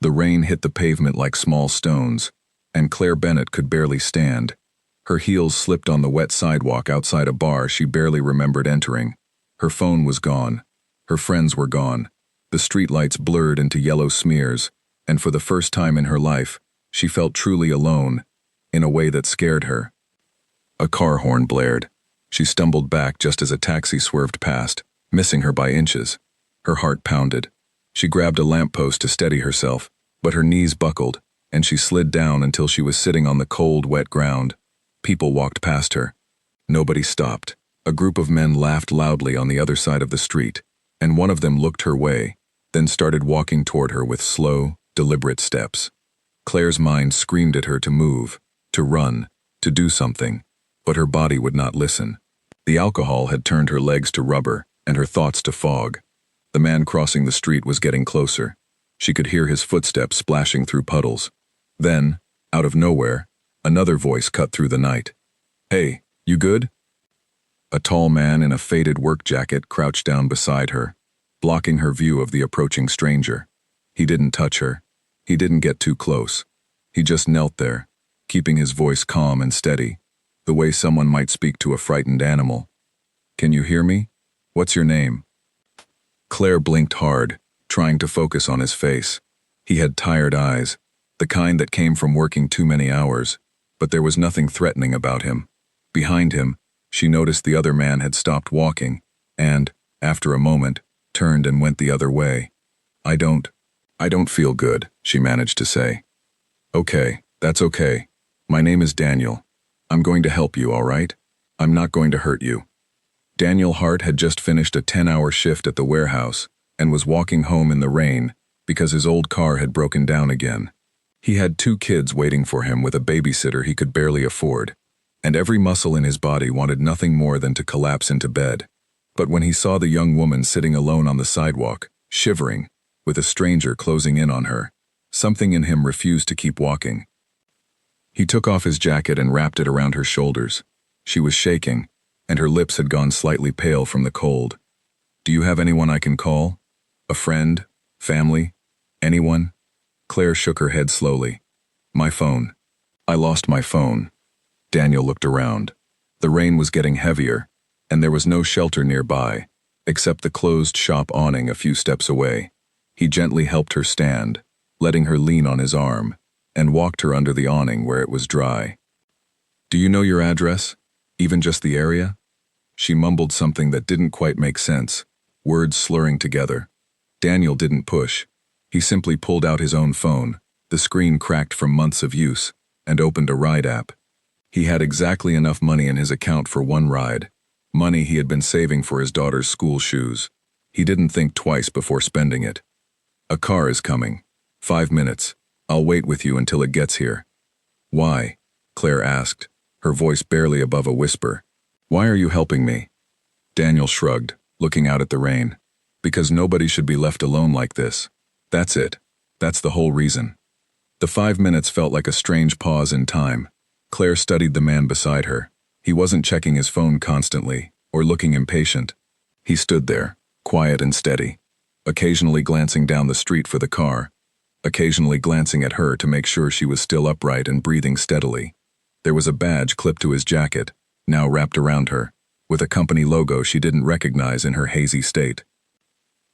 The rain hit the pavement like small stones, and Claire Bennett could barely stand. Her heels slipped on the wet sidewalk outside a bar she barely remembered entering. Her phone was gone. Her friends were gone. The streetlights blurred into yellow smears, and for the first time in her life, she felt truly alone, in a way that scared her. A car horn blared. She stumbled back just as a taxi swerved past, missing her by inches. Her heart pounded. She grabbed a lamppost to steady herself, but her knees buckled, and she slid down until she was sitting on the cold, wet ground. People walked past her. Nobody stopped. A group of men laughed loudly on the other side of the street, and one of them looked her way, then started walking toward her with slow, deliberate steps. Claire's mind screamed at her to move, to run, to do something, but her body would not listen. The alcohol had turned her legs to rubber and her thoughts to fog. The man crossing the street was getting closer. She could hear his footsteps splashing through puddles. Then, out of nowhere, another voice cut through the night. "Hey, you good?" A tall man in a faded work jacket crouched down beside her, blocking her view of the approaching stranger. He didn't touch her. He didn't get too close. He just knelt there, keeping his voice calm and steady, the way someone might speak to a frightened animal. "Can you hear me? What's your name?" Claire blinked hard, trying to focus on his face. He had tired eyes, the kind that came from working too many hours, but there was nothing threatening about him. Behind him, she noticed the other man had stopped walking, and, after a moment, turned and went the other way. I don't feel good," she managed to say. "Okay, that's okay. My name is Daniel. I'm going to help you, all right? I'm not going to hurt you." Daniel Hart had just finished a 10-hour shift at the warehouse and was walking home in the rain because his old car had broken down again. He had 2 kids waiting for him with a babysitter he could barely afford, and every muscle in his body wanted nothing more than to collapse into bed. But when he saw the young woman sitting alone on the sidewalk, shivering, with a stranger closing in on her, something in him refused to keep walking. He took off his jacket and wrapped it around her shoulders. She was shaking, and her lips had gone slightly pale from the cold. "Do you have anyone I can call? A friend? Family? Anyone?" Claire shook her head slowly. "My phone. I lost my phone." Daniel looked around. The rain was getting heavier, and there was no shelter nearby, except the closed shop awning a few steps away. He gently helped her stand, letting her lean on his arm, and walked her under the awning where it was dry. "Do you know your address? Even just the area?" She mumbled something that didn't quite make sense, words slurring together. Daniel didn't push. He simply pulled out his own phone, the screen cracked from months of use, and opened a ride app. He had exactly enough money in his account for one ride, money he had been saving for his daughter's school shoes. He didn't think twice before spending it. "A car is coming. 5 minutes. I'll wait with you until it gets here." "Why?" Claire asked, her voice barely above a whisper. "Why are you helping me?" Daniel shrugged, looking out at the rain. "Because nobody should be left alone like this. That's it. That's the whole reason." The 5 minutes felt like a strange pause in time. Claire studied the man beside her. He wasn't checking his phone constantly, or looking impatient. He stood there, quiet and steady, occasionally glancing down the street for the car, occasionally glancing at her to make sure she was still upright and breathing steadily. There was a badge clipped to his jacket, now wrapped around her, with a company logo she didn't recognize in her hazy state.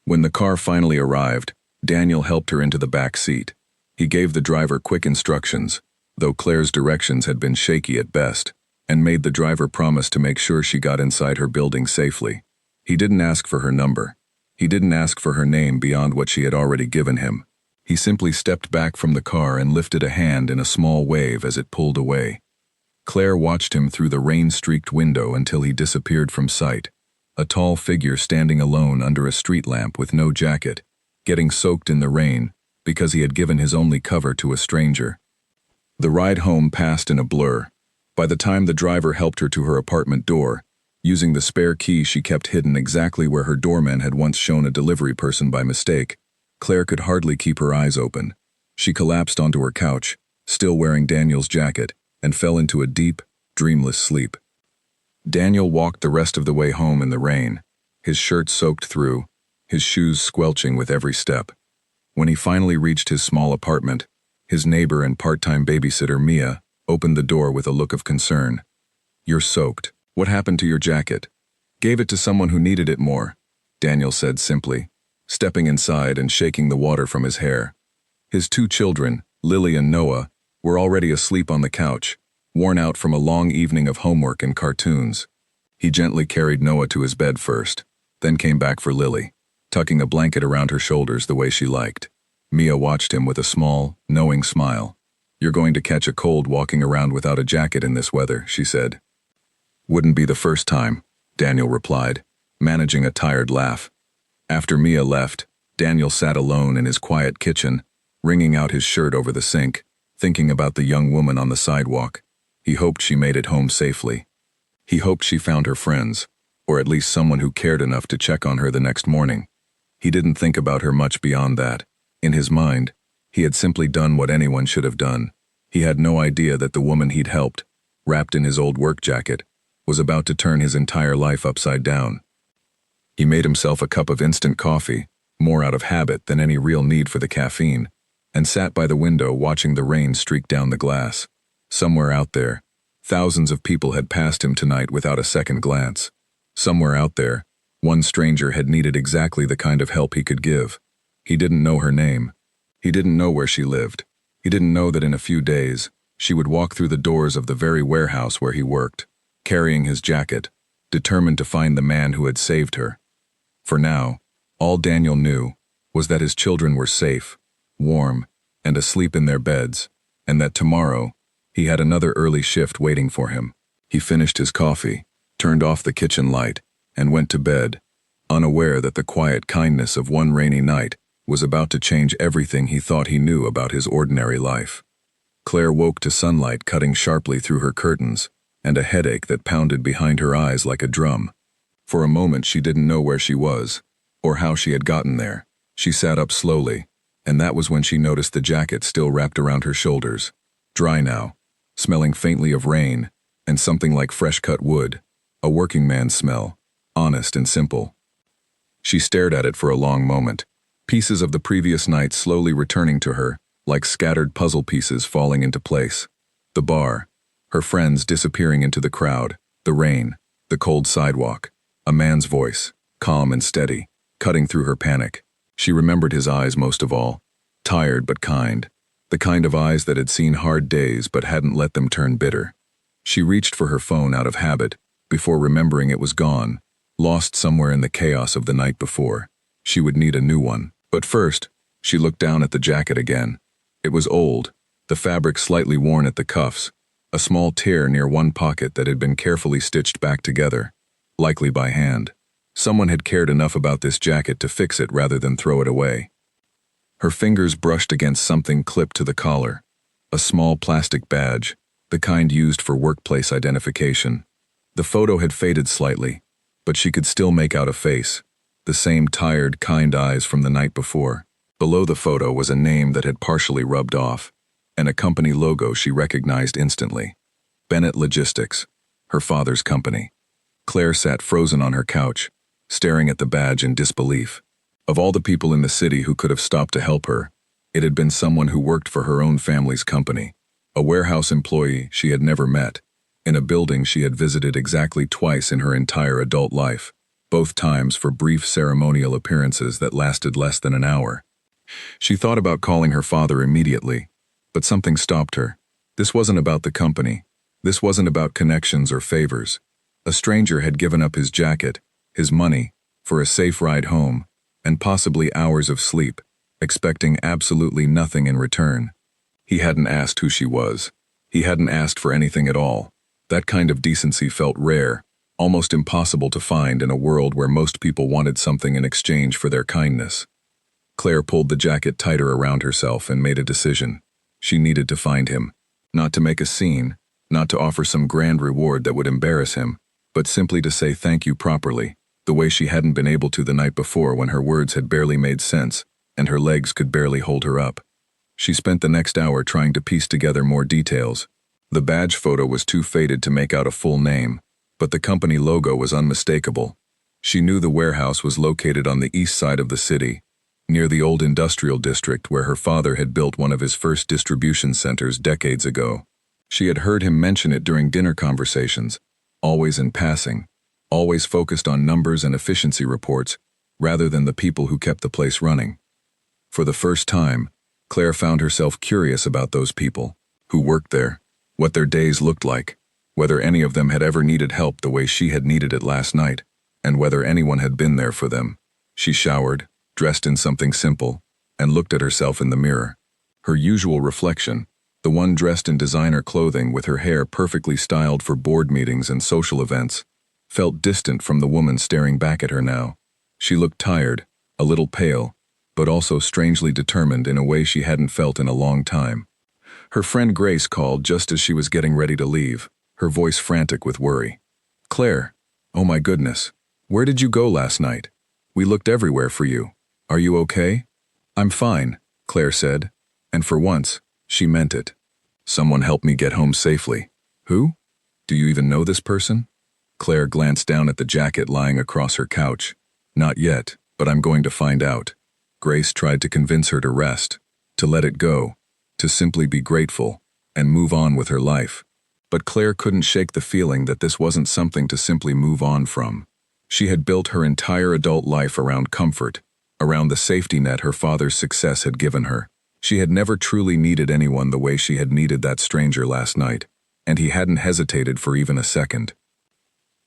When the car finally arrived, Daniel helped her into the back seat. He gave the driver quick instructions, though Claire's directions had been shaky at best, and made the driver promise to make sure she got inside her building safely. He didn't ask for her number. He didn't ask for her name beyond what she had already given him. He simply stepped back from the car and lifted a hand in a small wave as it pulled away. Claire watched him through the rain-streaked window until he disappeared from sight, a tall figure standing alone under a street lamp with no jacket, getting soaked in the rain because he had given his only cover to a stranger. The ride home passed in a blur. By the time the driver helped her to her apartment door, using the spare key she kept hidden exactly where her doorman had once shown a delivery person by mistake, Claire could hardly keep her eyes open. She collapsed onto her couch, still wearing Daniel's jacket, and fell into a deep, dreamless sleep. Daniel walked the rest of the way home in the rain, his shirt soaked through, his shoes squelching with every step. When he finally reached his small apartment, his neighbor and part-time babysitter Mia opened the door with a look of concern. "You're soaked. What happened to your jacket?" "Gave it to someone who needed it more," Daniel said simply, stepping inside and shaking the water from his hair. His 2 children, Lily and Noah, were already asleep on the couch, worn out from a long evening of homework and cartoons. He gently carried Noah to his bed first, then came back for Lily, tucking a blanket around her shoulders the way she liked. Mia watched him with a small, knowing smile. "You're going to catch a cold walking around without a jacket in this weather," she said. "Wouldn't be the first time," Daniel replied, managing a tired laugh. After Mia left, Daniel sat alone in his quiet kitchen, wringing out his shirt over the sink, thinking about the young woman on the sidewalk. He hoped she made it home safely. He hoped she found her friends, or at least someone who cared enough to check on her the next morning. He didn't think about her much beyond that. In his mind, he had simply done what anyone should have done. He had no idea that the woman he'd helped, wrapped in his old work jacket, was about to turn his entire life upside down. He made himself a cup of instant coffee, more out of habit than any real need for the caffeine, and sat by the window watching the rain streak down the glass. Somewhere out there, thousands of people had passed him tonight without a second glance. Somewhere out there, one stranger had needed exactly the kind of help he could give. He didn't know her name. He didn't know where she lived. He didn't know that in a few days, she would walk through the doors of the very warehouse where he worked, carrying his jacket, determined to find the man who had saved her. For now, all Daniel knew was that his children were safe, warm, and asleep in their beds, and that tomorrow, he had another early shift waiting for him. He finished his coffee, turned off the kitchen light, and went to bed, unaware that the quiet kindness of one rainy night was about to change everything he thought he knew about his ordinary life. Claire woke to sunlight cutting sharply through her curtains, and a headache that pounded behind her eyes like a drum. For a moment she didn't know where she was, or how she had gotten there. She sat up slowly, and that was when she noticed the jacket still wrapped around her shoulders, dry now, smelling faintly of rain, and something like fresh-cut wood, a working man's smell, honest and simple. She stared at it for a long moment, pieces of the previous night slowly returning to her, like scattered puzzle pieces falling into place. The bar, her friends disappearing into the crowd, the rain, the cold sidewalk, a man's voice, calm and steady, cutting through her panic. She remembered his eyes most of all, tired but kind, the kind of eyes that had seen hard days but hadn't let them turn bitter. She reached for her phone out of habit, before remembering it was gone, lost somewhere in the chaos of the night before. She would need a new one. But first, she looked down at the jacket again. It was old, the fabric slightly worn at the cuffs, a small tear near one pocket that had been carefully stitched back together, likely by hand. Someone had cared enough about this jacket to fix it rather than throw it away. Her fingers brushed against something clipped to the collar, a small plastic badge, the kind used for workplace identification. The photo had faded slightly, but she could still make out a face, the same tired, kind eyes from the night before. Below the photo was a name that had partially rubbed off, and a company logo she recognized instantly. Bennett Logistics, her father's company. Claire sat frozen on her couch, staring at the badge in disbelief. Of all the people in the city who could have stopped to help her, it had been someone who worked for her own family's company, a warehouse employee she had never met, in a building she had visited exactly twice in her entire adult life, both times for brief ceremonial appearances that lasted less than an hour. She thought about calling her father immediately, but something stopped her. This wasn't about the company. This wasn't about connections or favors. A stranger had given up his jacket, his money, for a safe ride home, and possibly hours of sleep, expecting absolutely nothing in return. He hadn't asked who she was. He hadn't asked for anything at all. That kind of decency felt rare, almost impossible to find in a world where most people wanted something in exchange for their kindness. Claire pulled the jacket tighter around herself and made a decision. She needed to find him, not to make a scene, not to offer some grand reward that would embarrass him, but simply to say thank you properly, the way she hadn't been able to the night before when her words had barely made sense and her legs could barely hold her up. She spent the next hour trying to piece together more details. The badge photo was too faded to make out a full name, but the company logo was unmistakable. She knew the warehouse was located on the east side of the city, near the old industrial district where her father had built one of his first distribution centers decades ago. She had heard him mention it during dinner conversations, always in passing, always focused on numbers and efficiency reports, rather than the people who kept the place running. For the first time, Claire found herself curious about those people, who worked there, what their days looked like, whether any of them had ever needed help the way she had needed it last night, and whether anyone had been there for them. She showered, dressed in something simple, and looked at herself in the mirror. Her usual reflection, the one dressed in designer clothing with her hair perfectly styled for board meetings and social events, felt distant from the woman staring back at her now. She looked tired, a little pale, but also strangely determined in a way she hadn't felt in a long time. Her friend Grace called just as she was getting ready to leave, her voice frantic with worry. "Claire, oh my goodness, where did you go last night? We looked everywhere for you. Are you okay?" "I'm fine," Claire said, and for once, she meant it. "Someone helped me get home safely." "Who? Do you even know this person?" Claire glanced down at the jacket lying across her couch. "Not yet, but I'm going to find out." Grace tried to convince her to rest, to let it go, to simply be grateful, and move on with her life. But Claire couldn't shake the feeling that this wasn't something to simply move on from. She had built her entire adult life around comfort, around the safety net her father's success had given her. She had never truly needed anyone the way she had needed that stranger last night, and he hadn't hesitated for even a second.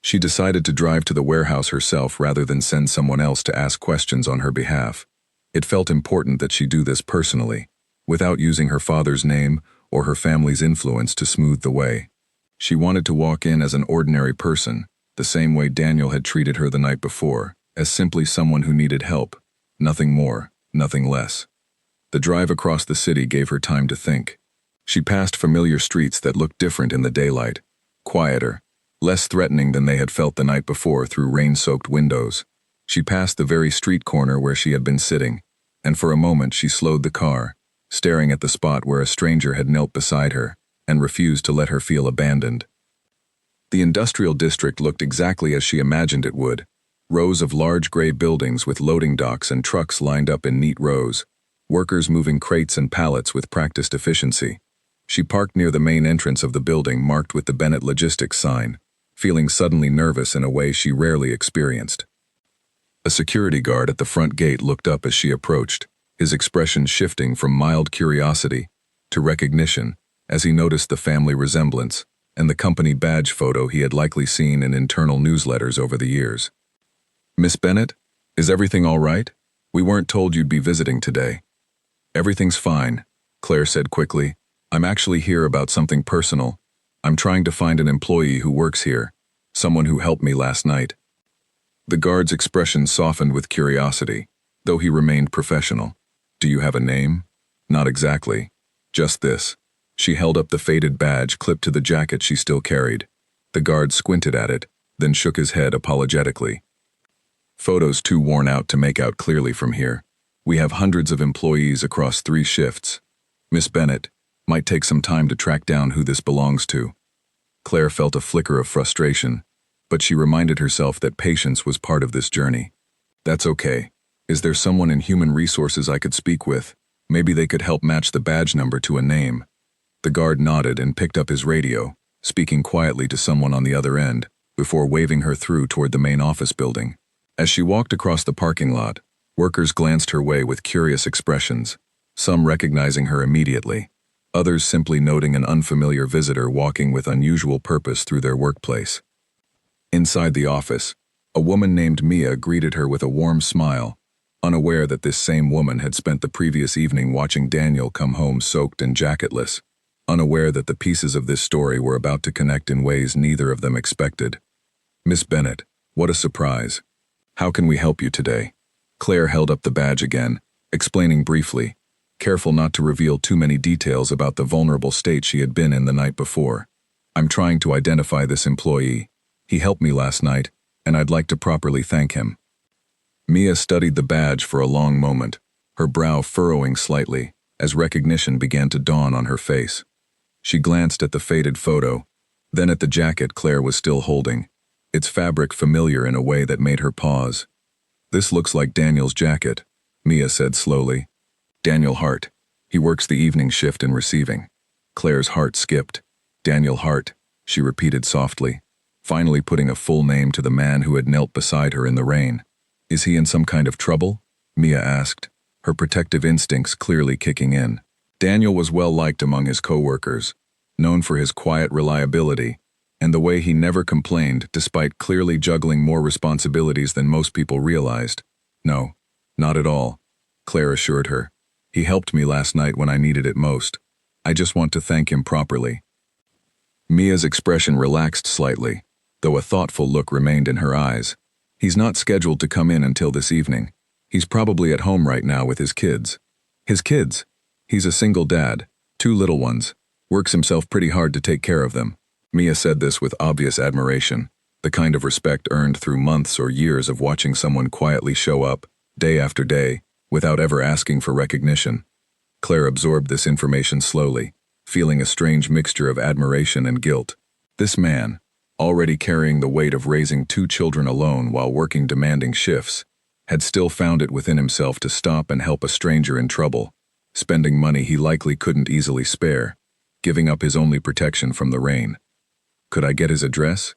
She decided to drive to the warehouse herself rather than send someone else to ask questions on her behalf. It felt important that she do this personally, without using her father's name or her family's influence to smooth the way. She wanted to walk in as an ordinary person, the same way Daniel had treated her the night before, as simply someone who needed help. Nothing more, nothing less. The drive across the city gave her time to think. She passed familiar streets that looked different in the daylight, quieter, less threatening than they had felt the night before through rain-soaked windows. She passed the very street corner where she had been sitting, and for a moment she slowed the car, staring at the spot where a stranger had knelt beside her and refused to let her feel abandoned. The industrial district looked exactly as she imagined it would. Rows of large gray buildings with loading docks and trucks lined up in neat rows, workers moving crates and pallets with practiced efficiency. She parked near the main entrance of the building marked with the Bennett Logistics sign, feeling suddenly nervous in a way she rarely experienced. A security guard at the front gate looked up as she approached, his expression shifting from mild curiosity to recognition as he noticed the family resemblance and the company badge photo he had likely seen in internal newsletters over the years. "Miss Bennett, is everything all right? We weren't told you'd be visiting today." "Everything's fine," Claire said quickly. "I'm actually here about something personal. I'm trying to find an employee who works here, someone who helped me last night." The guard's expression softened with curiosity, though he remained professional. "Do you have a name?" "Not exactly. Just this." She held up the faded badge clipped to the jacket she still carried. The guard squinted at it, then shook his head apologetically. "Photos too worn out to make out clearly from here. We have hundreds of employees across 3 shifts. Miss Bennett, might take some time to track down who this belongs to." Claire felt a flicker of frustration, but she reminded herself that patience was part of this journey. "That's okay. Is there someone in human resources I could speak with? Maybe they could help match the badge number to a name." The guard nodded and picked up his radio, speaking quietly to someone on the other end, before waving her through toward the main office building. As she walked across the parking lot, workers glanced her way with curious expressions, some recognizing her immediately, others simply noting an unfamiliar visitor walking with unusual purpose through their workplace. Inside the office, a woman named Mia greeted her with a warm smile, unaware that this same woman had spent the previous evening watching Daniel come home soaked and jacketless, unaware that the pieces of this story were about to connect in ways neither of them expected. "Miss Bennett, what a surprise. How can we help you today?" Claire held up the badge again, explaining briefly, careful not to reveal too many details about the vulnerable state she had been in the night before. "I'm trying to identify this employee. He helped me last night, and I'd like to properly thank him." Mia studied the badge for a long moment, her brow furrowing slightly as recognition began to dawn on her face. She glanced at the faded photo, then at the jacket Claire was still holding, its fabric familiar in a way that made her pause. "This looks like Daniel's jacket," Mia said slowly. Daniel Hart. He works the evening shift in receiving. Claire's heart skipped. Daniel Hart, she repeated softly, finally putting a full name to the man who had knelt beside her in the rain. Is he in some kind of trouble? Mia asked, her protective instincts clearly kicking in. Daniel was well liked among his co-workers, known for his quiet reliability and the way he never complained despite clearly juggling more responsibilities than most people realized. No, not at all, Claire assured her. He helped me last night when I needed it most. I just want to thank him properly. Mia's expression relaxed slightly, though a thoughtful look remained in her eyes. He's not scheduled to come in until this evening. He's probably at home right now with his kids. His kids? He's a single dad, 2 little ones. Works himself pretty hard to take care of them. Mia said this with obvious admiration, the kind of respect earned through months or years of watching someone quietly show up, day after day, without ever asking for recognition. Claire absorbed this information slowly, feeling a strange mixture of admiration and guilt. This man, already carrying the weight of raising 2 children alone while working demanding shifts, had still found it within himself to stop and help a stranger in trouble, spending money he likely couldn't easily spare, giving up his only protection from the rain. Could I get his address?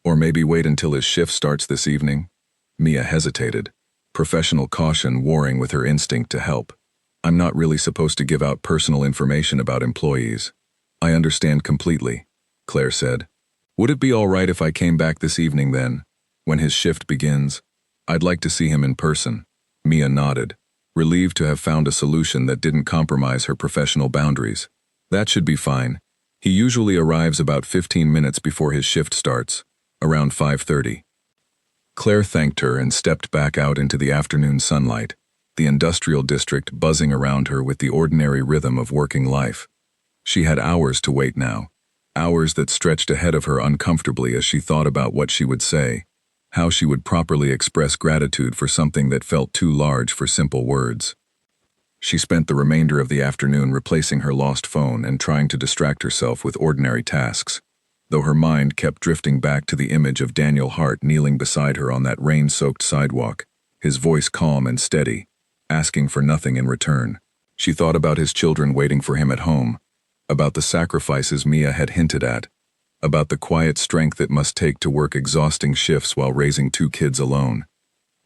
Or maybe wait until his shift starts this evening? Mia hesitated, professional caution warring with her instinct to help. I'm not really supposed to give out personal information about employees. I understand completely, Claire said. Would it be all right if I came back this evening then, when his shift begins? I'd like to see him in person. Mia nodded, relieved to have found a solution that didn't compromise her professional boundaries. That should be fine. He usually arrives about 15 minutes before his shift starts, around 5:30. Claire thanked her and stepped back out into the afternoon sunlight, the industrial district buzzing around her with the ordinary rhythm of working life. She had hours to wait now, hours that stretched ahead of her uncomfortably as she thought about what she would say, how she would properly express gratitude for something that felt too large for simple words. She spent the remainder of the afternoon replacing her lost phone and trying to distract herself with ordinary tasks, though her mind kept drifting back to the image of Daniel Hart kneeling beside her on that rain-soaked sidewalk, his voice calm and steady, asking for nothing in return. She thought about his children waiting for him at home, about the sacrifices Mia had hinted at, about the quiet strength it must take to work exhausting shifts while raising 2 kids alone.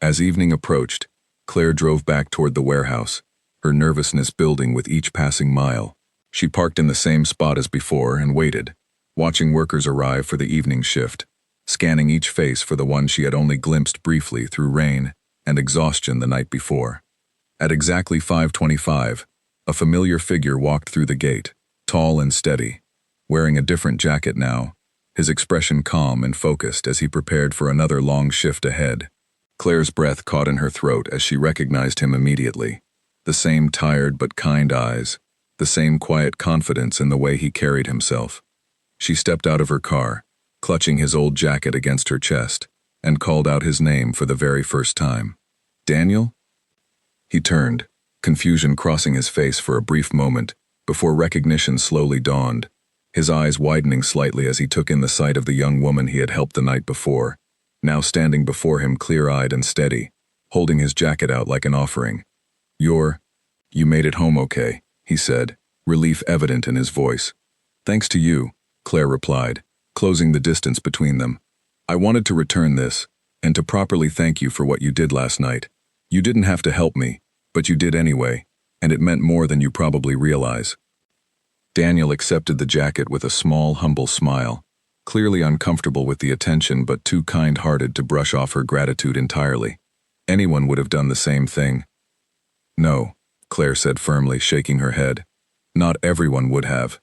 As evening approached, Claire drove back toward the warehouse, her nervousness building with each passing mile. She parked in the same spot as before and waited, watching workers arrive for the evening shift, scanning each face for the one she had only glimpsed briefly through rain and exhaustion the night before. At exactly 5:25, a familiar figure walked through the gate, tall and steady, wearing a different jacket now, his expression calm and focused as he prepared for another long shift ahead. Claire's breath caught in her throat as she recognized him immediately. The same tired but kind eyes, the same quiet confidence in the way he carried himself. She stepped out of her car, clutching his old jacket against her chest, and called out his name for the very first time. Daniel? He turned, confusion crossing his face for a brief moment, before recognition slowly dawned, his eyes widening slightly as he took in the sight of the young woman he had helped the night before, now standing before him clear-eyed and steady, holding his jacket out like an offering. You made it home okay, he said, relief evident in his voice. Thanks to you, Claire replied, closing the distance between them. I wanted to return this, and to properly thank you for what you did last night. You didn't have to help me, but you did anyway, and it meant more than you probably realize. Daniel accepted the jacket with a small, humble smile, clearly uncomfortable with the attention but too kind-hearted to brush off her gratitude entirely. Anyone would have done the same thing. No, Claire said firmly, shaking her head. Not everyone would have.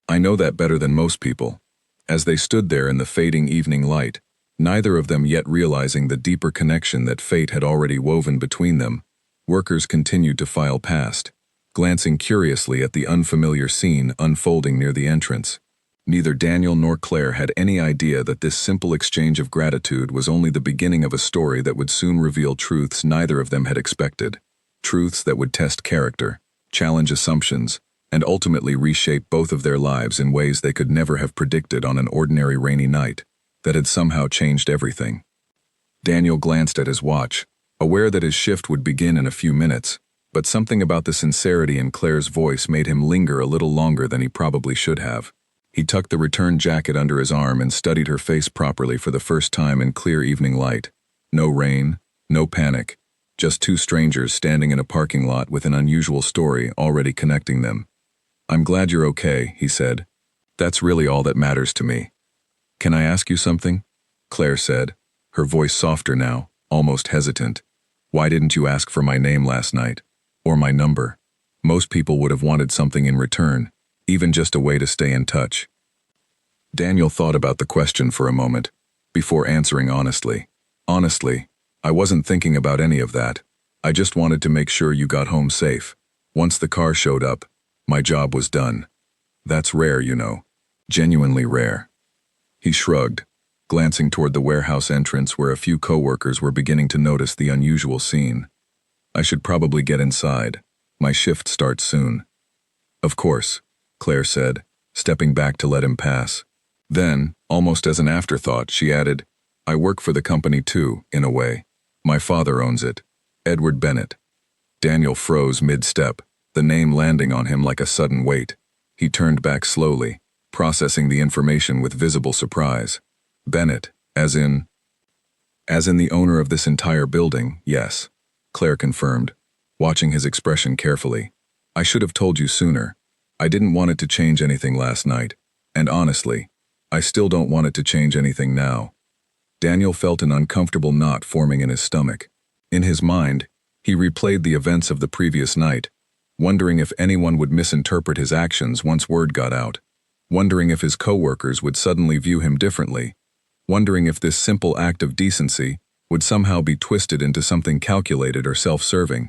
I know that better than most people. As they stood there in the fading evening light, neither of them yet realizing the deeper connection that fate had already woven between them, workers continued to file past, glancing curiously at the unfamiliar scene unfolding near the entrance. Neither Daniel nor Claire had any idea that this simple exchange of gratitude was only the beginning of a story that would soon reveal truths neither of them had expected. Truths that would test character, challenge assumptions, and ultimately reshape both of their lives in ways they could never have predicted on an ordinary rainy night, that had somehow changed everything. Daniel glanced at his watch, aware that his shift would begin in a few minutes, but something about the sincerity in Claire's voice made him linger a little longer than he probably should have. He tucked the return jacket under his arm and studied her face properly for the first time in clear evening light. No rain, no panic, just two strangers standing in a parking lot with an unusual story already connecting them. "I'm glad you're okay," he said. "That's really all that matters to me." "Can I ask you something?" Claire said, her voice softer now, almost hesitant. "Why didn't you ask for my name last night? Or my number? Most people would have wanted something in return, even just a way to stay in touch." Daniel thought about the question for a moment, before answering honestly. "Honestly, I wasn't thinking about any of that. I just wanted to make sure you got home safe. Once the car showed up, my job was done. That's rare, you know. Genuinely rare." He shrugged, glancing toward the warehouse entrance where a few coworkers were beginning to notice the unusual scene. "I should probably get inside. My shift starts soon." "Of course," Claire said, stepping back to let him pass. Then, almost as an afterthought, she added, "I work for the company too, in a way. My father owns it. Edward Bennett." Daniel froze mid-step, the name landing on him like a sudden weight. He turned back slowly, processing the information with visible surprise. "Bennett, as in the owner of this entire building, yes," Claire confirmed, watching his expression carefully. "I should have told you sooner. I didn't want it to change anything last night, and honestly, I still don't want it to change anything now." Daniel felt an uncomfortable knot forming in his stomach. In his mind, he replayed the events of the previous night, wondering if anyone would misinterpret his actions once word got out, wondering if his coworkers would suddenly view him differently, wondering if this simple act of decency would somehow be twisted into something calculated or self-serving.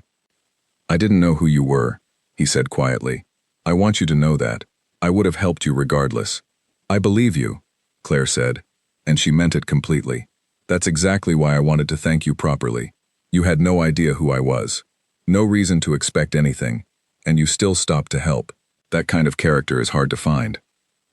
"I didn't know who you were," he said quietly. "I want you to know that. I would have helped you regardless." "I believe you," Claire said, and she meant it completely. "That's exactly why I wanted to thank you properly. You had no idea who I was. No reason to expect anything, and you still stopped to help. That kind of character is hard to find."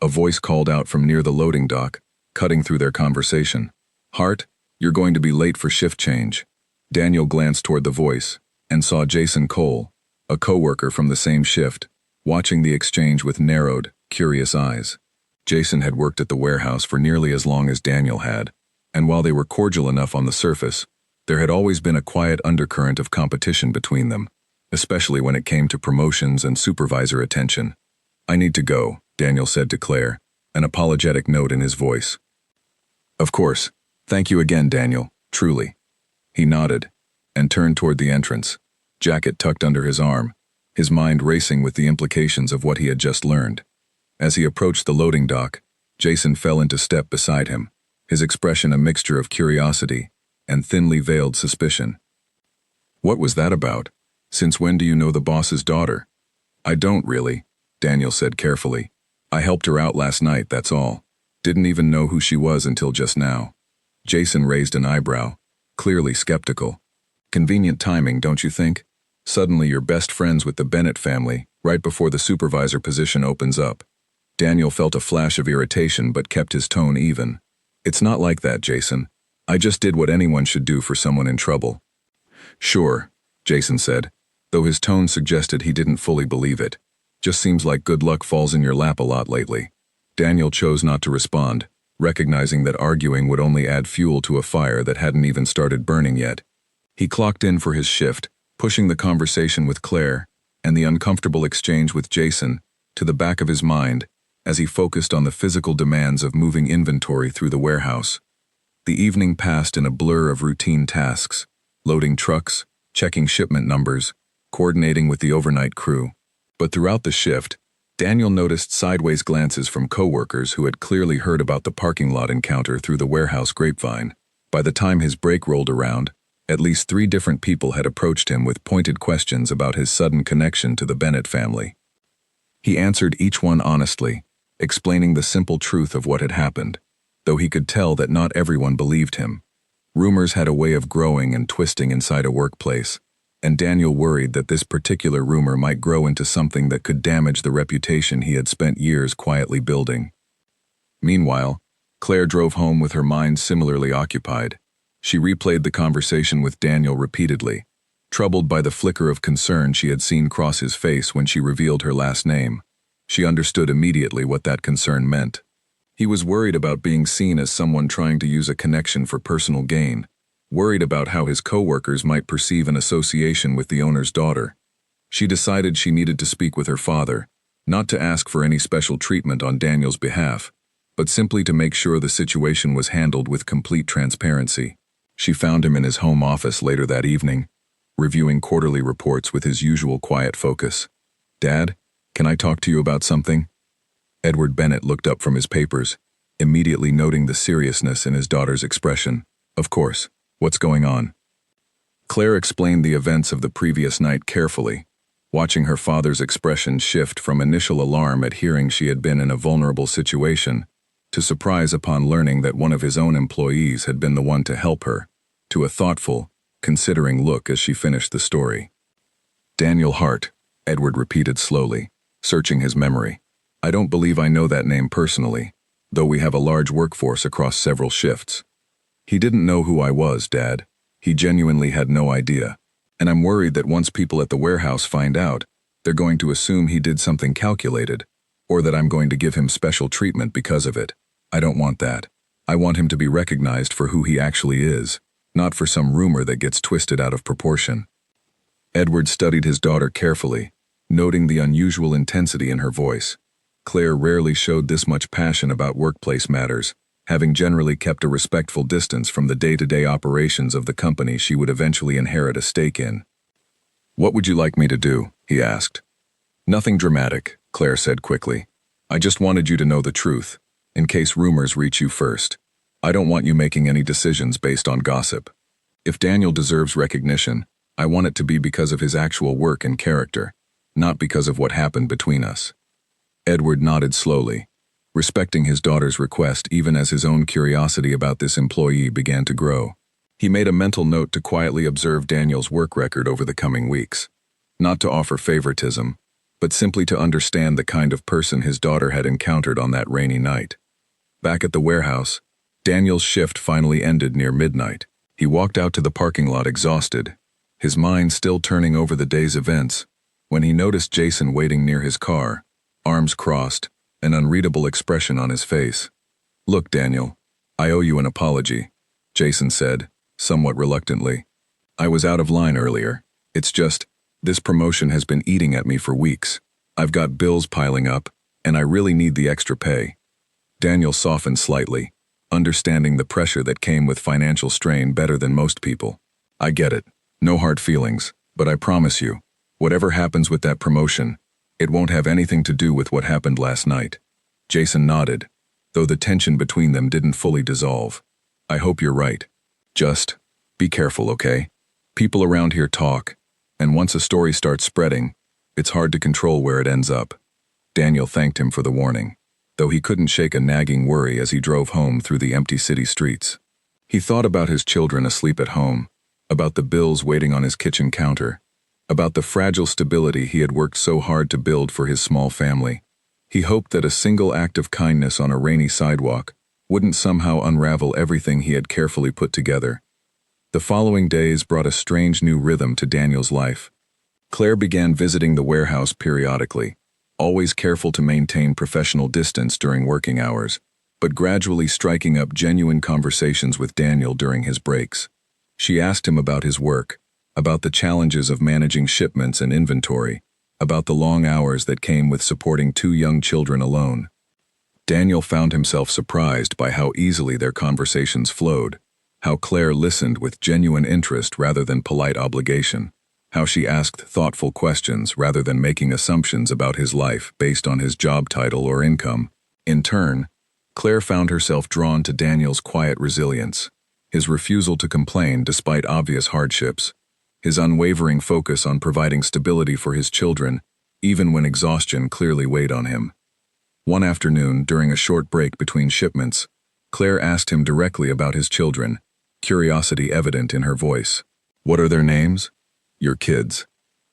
A voice called out from near the loading dock, cutting through their conversation. "Hart, you're going to be late for shift change." Daniel glanced toward the voice and saw Jason Cole, a coworker from the same shift, watching the exchange with narrowed, curious eyes. Jason had worked at the warehouse for nearly as long as Daniel had, and while they were cordial enough on the surface, there had always been a quiet undercurrent of competition between them, especially when it came to promotions and supervisor attention. "I need to go," Daniel said to Claire, an apologetic note in his voice. "Of course. Thank you again, Daniel, truly." He nodded and turned toward the entrance, jacket tucked under his arm, his mind racing with the implications of what he had just learned. As he approached the loading dock, Jason fell into step beside him, his expression a mixture of curiosity and thinly veiled suspicion. "What was that about? Since when do you know the boss's daughter?" "I don't really," Daniel said carefully. "I helped her out last night, that's all. Didn't even know who she was until just now." Jason raised an eyebrow, clearly skeptical. "Convenient timing, don't you think? Suddenly you're best friends with the Bennett family, right before the supervisor position opens up." Daniel felt a flash of irritation but kept his tone even. "It's not like that, Jason. I just did what anyone should do for someone in trouble." "Sure," Jason said, though his tone suggested he didn't fully believe it. "Just seems like good luck falls in your lap a lot lately." Daniel chose not to respond, recognizing that arguing would only add fuel to a fire that hadn't even started burning yet. He clocked in for his shift, pushing the conversation with Claire and the uncomfortable exchange with Jason to the back of his mind as he focused on the physical demands of moving inventory through the warehouse. The evening passed in a blur of routine tasks, loading trucks, checking shipment numbers, coordinating with the overnight crew. But throughout the shift, Daniel noticed sideways glances from coworkers who had clearly heard about the parking lot encounter through the warehouse grapevine. By the time his break rolled around, at least 3 different people had approached him with pointed questions about his sudden connection to the Bennett family. He answered each one honestly, explaining the simple truth of what had happened, though he could tell that not everyone believed him. Rumors had a way of growing and twisting inside a workplace, and Daniel worried that this particular rumor might grow into something that could damage the reputation he had spent years quietly building. Meanwhile, Claire drove home with her mind similarly occupied. She replayed the conversation with Daniel repeatedly, Troubled by the flicker of concern she had seen cross his face when she revealed her last name, she understood immediately what that concern meant. He was worried about being seen as someone trying to use a connection for personal gain, worried about how his co-workers might perceive an association with the owner's daughter. She decided she needed to speak with her father, not to ask for any special treatment on Daniel's behalf, but simply to make sure the situation was handled with complete transparency. She found him in his home office later that evening, reviewing quarterly reports with his usual quiet focus. "Dad, can I talk to you about something?" Edward Bennett looked up from his papers, immediately noting the seriousness in his daughter's expression. "Of course. What's going on?" Claire explained the events of the previous night carefully, watching her father's expression shift from initial alarm at hearing she had been in a vulnerable situation to surprise upon learning that one of his own employees had been the one to help her, to a thoughtful, considering look as she finished the story. "Daniel Hart," Edward repeated slowly, searching his memory. "I don't believe I know that name personally, though we have a large workforce across several shifts. He didn't know who I was, Dad. He genuinely had no idea. And I'm worried that once people at the warehouse find out, they're going to assume he did something calculated, or that I'm going to give him special treatment because of it. I don't want that. I want him to be recognized for who he actually is, not for some rumor that gets twisted out of proportion." Edward studied his daughter carefully, noting the unusual intensity in her voice. Claire rarely showed this much passion about workplace matters, having generally kept a respectful distance from the day-to-day operations of the company she would eventually inherit a stake in. "What would you like me to do?" he asked. "Nothing dramatic," Claire said quickly. "I just wanted you to know the truth, in case rumors reach you first. I don't want you making any decisions based on gossip. If Daniel deserves recognition, I want it to be because of his actual work and character, not because of what happened between us." Edward nodded slowly, respecting his daughter's request even as his own curiosity about this employee began to grow. He made a mental note to quietly observe Daniel's work record over the coming weeks, not to offer favoritism, but simply to understand the kind of person his daughter had encountered on that rainy night. Back at the warehouse, Daniel's shift finally ended near midnight. He walked out to the parking lot exhausted, his mind still turning over the day's events, when he noticed Jason waiting near his car, arms crossed, an unreadable expression on his face. "Look, Daniel, I owe you an apology," Jason said, somewhat reluctantly. "I was out of line earlier. It's just, this promotion has been eating at me for weeks. I've got bills piling up, and I really need the extra pay." Daniel softened slightly, understanding the pressure that came with financial strain better than most people. "I get it. No hard feelings, but I promise you, whatever happens with that promotion, it won't have anything to do with what happened last night." Jason nodded, though the tension between them didn't fully dissolve. "I hope you're right. Just be careful, okay? People around here talk, and once a story starts spreading, it's hard to control where it ends up." Daniel thanked him for the warning, though he couldn't shake a nagging worry as he drove home through the empty city streets. He thought about his children asleep at home, about the bills waiting on his kitchen counter, about the fragile stability he had worked so hard to build for his small family. He hoped that a single act of kindness on a rainy sidewalk wouldn't somehow unravel everything he had carefully put together. The following days brought a strange new rhythm to Daniel's life. Claire began visiting the warehouse periodically, always careful to maintain professional distance during working hours, but gradually striking up genuine conversations with Daniel during his breaks. She asked him about his work, about the challenges of managing shipments and inventory, about the long hours that came with supporting 2 young children alone. Daniel found himself surprised by how easily their conversations flowed, how Claire listened with genuine interest rather than polite obligation, how she asked thoughtful questions rather than making assumptions about his life based on his job title or income. In turn, Claire found herself drawn to Daniel's quiet resilience, his refusal to complain despite obvious hardships, his unwavering focus on providing stability for his children, even when exhaustion clearly weighed on him. One afternoon, during a short break between shipments, Claire asked him directly about his children, curiosity evident in her voice. "What are their names?" "Your kids."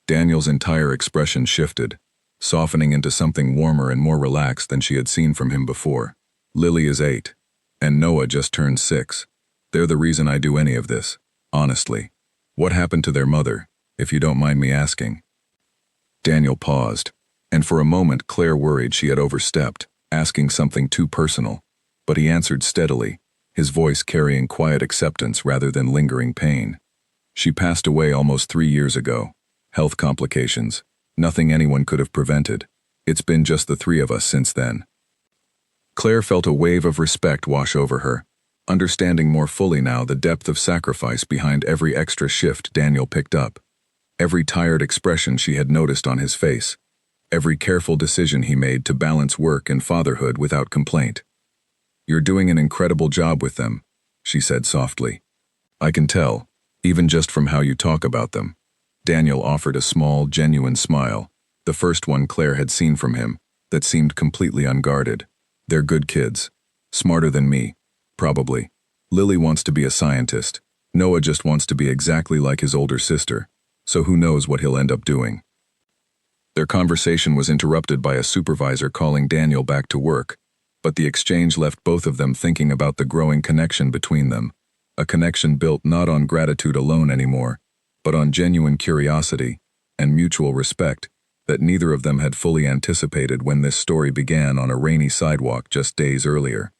Daniel's entire expression shifted, softening into something warmer and more relaxed than she had seen from him before. "Lily is 8, and Noah just turned 6. They're the reason I do any of this, honestly." "What happened to their mother?" if you don't mind me asking. Daniel paused, and for a moment Claire worried she had overstepped, asking something too personal. But he answered steadily, his voice carrying quiet acceptance rather than lingering pain. She passed away almost 3 years ago. Health complications. Nothing anyone could have prevented. It's been just the three of us since then. Claire felt a wave of respect wash over her, understanding more fully now the depth of sacrifice behind every extra shift Daniel picked up, every tired expression she had noticed on his face, every careful decision he made to balance work and fatherhood without complaint. "You're doing an incredible job with them," she said softly. "I can tell, even just from how you talk about them." Daniel offered a small, genuine smile, the first one Claire had seen from him, that seemed completely unguarded. "They're good kids. Smarter than me, probably. Lily wants to be a scientist. Noah just wants to be exactly like his older sister, so who knows what he'll end up doing." Their conversation was interrupted by a supervisor calling Daniel back to work, but the exchange left both of them thinking about the growing connection between them, a connection built not on gratitude alone anymore, but on genuine curiosity and mutual respect that neither of them had fully anticipated when this story began on a rainy sidewalk just days earlier.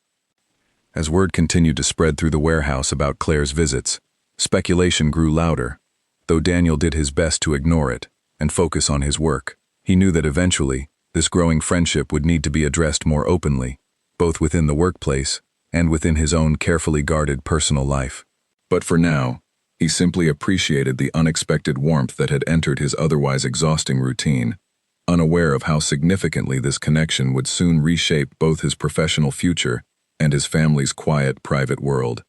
As word continued to spread through the warehouse about Claire's visits, speculation grew louder. Though Daniel did his best to ignore it and focus on his work, he knew that eventually, this growing friendship would need to be addressed more openly, both within the workplace and within his own carefully guarded personal life. But for now, he simply appreciated the unexpected warmth that had entered his otherwise exhausting routine, unaware of how significantly this connection would soon reshape both his professional future and his family's quiet, private world.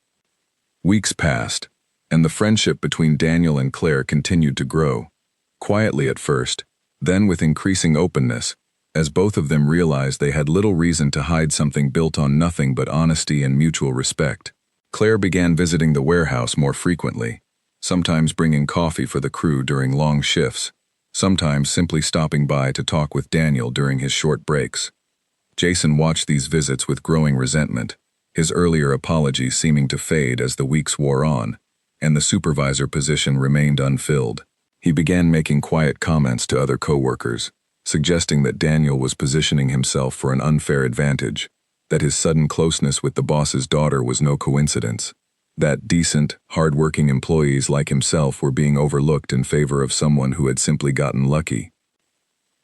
Weeks passed, and the friendship between Daniel and Claire continued to grow, quietly at first, then with increasing openness, as both of them realized they had little reason to hide something built on nothing but honesty and mutual respect. Claire began visiting the warehouse more frequently, sometimes bringing coffee for the crew during long shifts, sometimes simply stopping by to talk with Daniel during his short breaks. Jason watched these visits with growing resentment, his earlier apologies seeming to fade as the weeks wore on, and the supervisor position remained unfilled. He began making quiet comments to other coworkers, suggesting that Daniel was positioning himself for an unfair advantage, that his sudden closeness with the boss's daughter was no coincidence, that decent, hard-working employees like himself were being overlooked in favor of someone who had simply gotten lucky.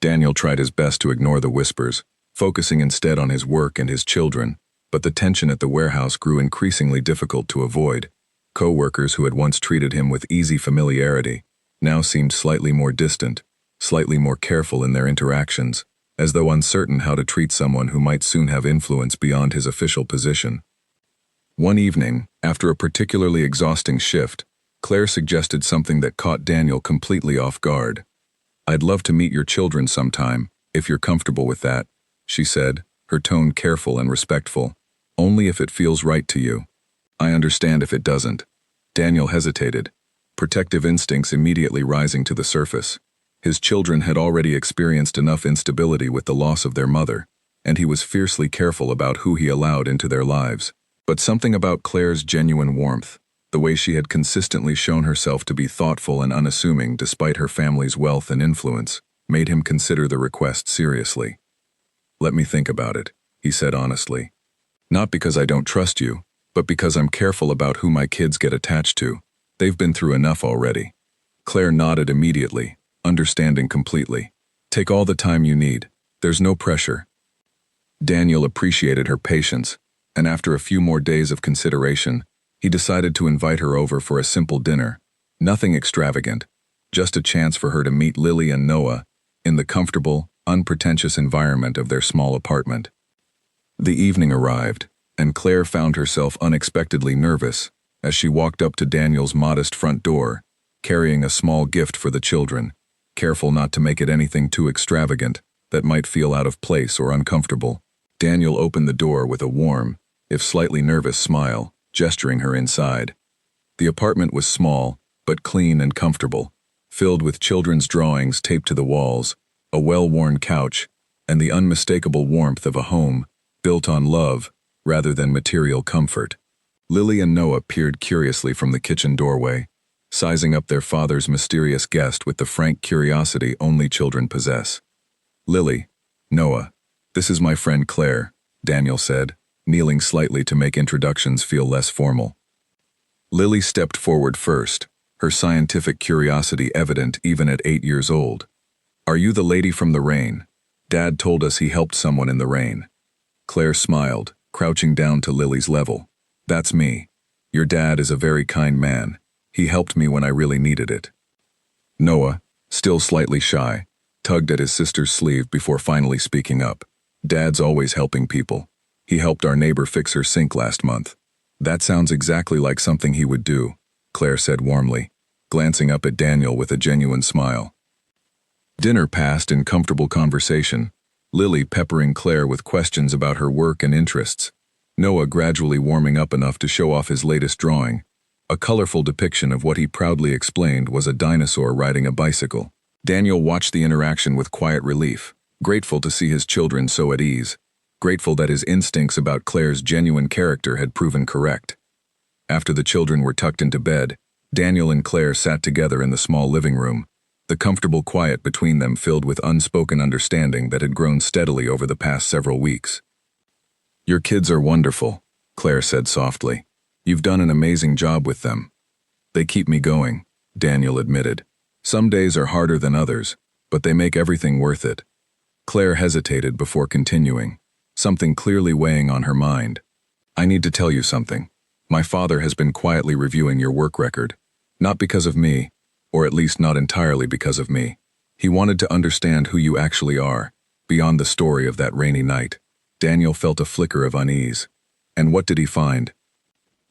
Daniel tried his best to ignore the whispers, focusing instead on his work and his children, but the tension at the warehouse grew increasingly difficult to avoid. Co-workers who had once treated him with easy familiarity now seemed slightly more distant, slightly more careful in their interactions, as though uncertain how to treat someone who might soon have influence beyond his official position. One evening, after a particularly exhausting shift, Claire suggested something that caught Daniel completely off guard. "I'd love to meet your children sometime, if you're comfortable with that," she said, her tone careful and respectful. "Only if it feels right to you." "I understand if it doesn't." Daniel hesitated, protective instincts immediately rising to the surface. His children had already experienced enough instability with the loss of their mother, and he was fiercely careful about who he allowed into their lives. But something about Claire's genuine warmth, the way she had consistently shown herself to be thoughtful and unassuming despite her family's wealth and influence, made him consider the request seriously. "Let me think about it," he said honestly. "Not because I don't trust you, but because I'm careful about who my kids get attached to. They've been through enough already." Claire nodded immediately, understanding completely. "Take all the time you need. There's no pressure." Daniel appreciated her patience, and after a few more days of consideration, he decided to invite her over for a simple dinner. Nothing extravagant, just a chance for her to meet Lily and Noah in the comfortable, unpretentious environment of their small apartment. The evening arrived, and Claire found herself unexpectedly nervous as she walked up to Daniel's modest front door, carrying a small gift for the children, careful not to make it anything too extravagant that might feel out of place or uncomfortable. Daniel opened the door with a warm, if slightly nervous smile, gesturing her inside. The apartment was small, but clean and comfortable, filled with children's drawings taped to the walls, a well-worn couch, and the unmistakable warmth of a home built on love rather than material comfort. Lily and Noah peered curiously from the kitchen doorway, sizing up their father's mysterious guest with the frank curiosity only children possess. "Lily, Noah, this is my friend Claire," Daniel said, kneeling slightly to make introductions feel less formal. Lily stepped forward first, her scientific curiosity evident even at 8 years old. "Are you the lady from the rain? Dad told us he helped someone in the rain." Claire smiled, crouching down to Lily's level. "That's me. Your dad is a very kind man. He helped me when I really needed it." Noah, still slightly shy, tugged at his sister's sleeve before finally speaking up. "Dad's always helping people. He helped our neighbor fix her sink last month." "That sounds exactly like something he would do," Claire said warmly, glancing up at Daniel with a genuine smile. Dinner passed in comfortable conversation, Lily peppering Claire with questions about her work and interests, Noah gradually warming up enough to show off his latest drawing, a colorful depiction of what he proudly explained was a dinosaur riding a bicycle. Daniel watched the interaction with quiet relief, grateful to see his children so at ease, grateful that his instincts about Claire's genuine character had proven correct. After the children were tucked into bed, Daniel and Claire sat together in the small living room, the comfortable quiet between them filled with unspoken understanding that had grown steadily over the past several weeks. "Your kids are wonderful," Claire said softly. "You've done an amazing job with them." "They keep me going," Daniel admitted. "Some days are harder than others, but they make everything worth it." Claire hesitated before continuing, something clearly weighing on her mind. "I need to tell you something. My father has been quietly reviewing your work record. Not because of me, or at least not entirely because of me. He wanted to understand who you actually are, beyond the story of that rainy night." Daniel felt a flicker of unease. "And what did he find?"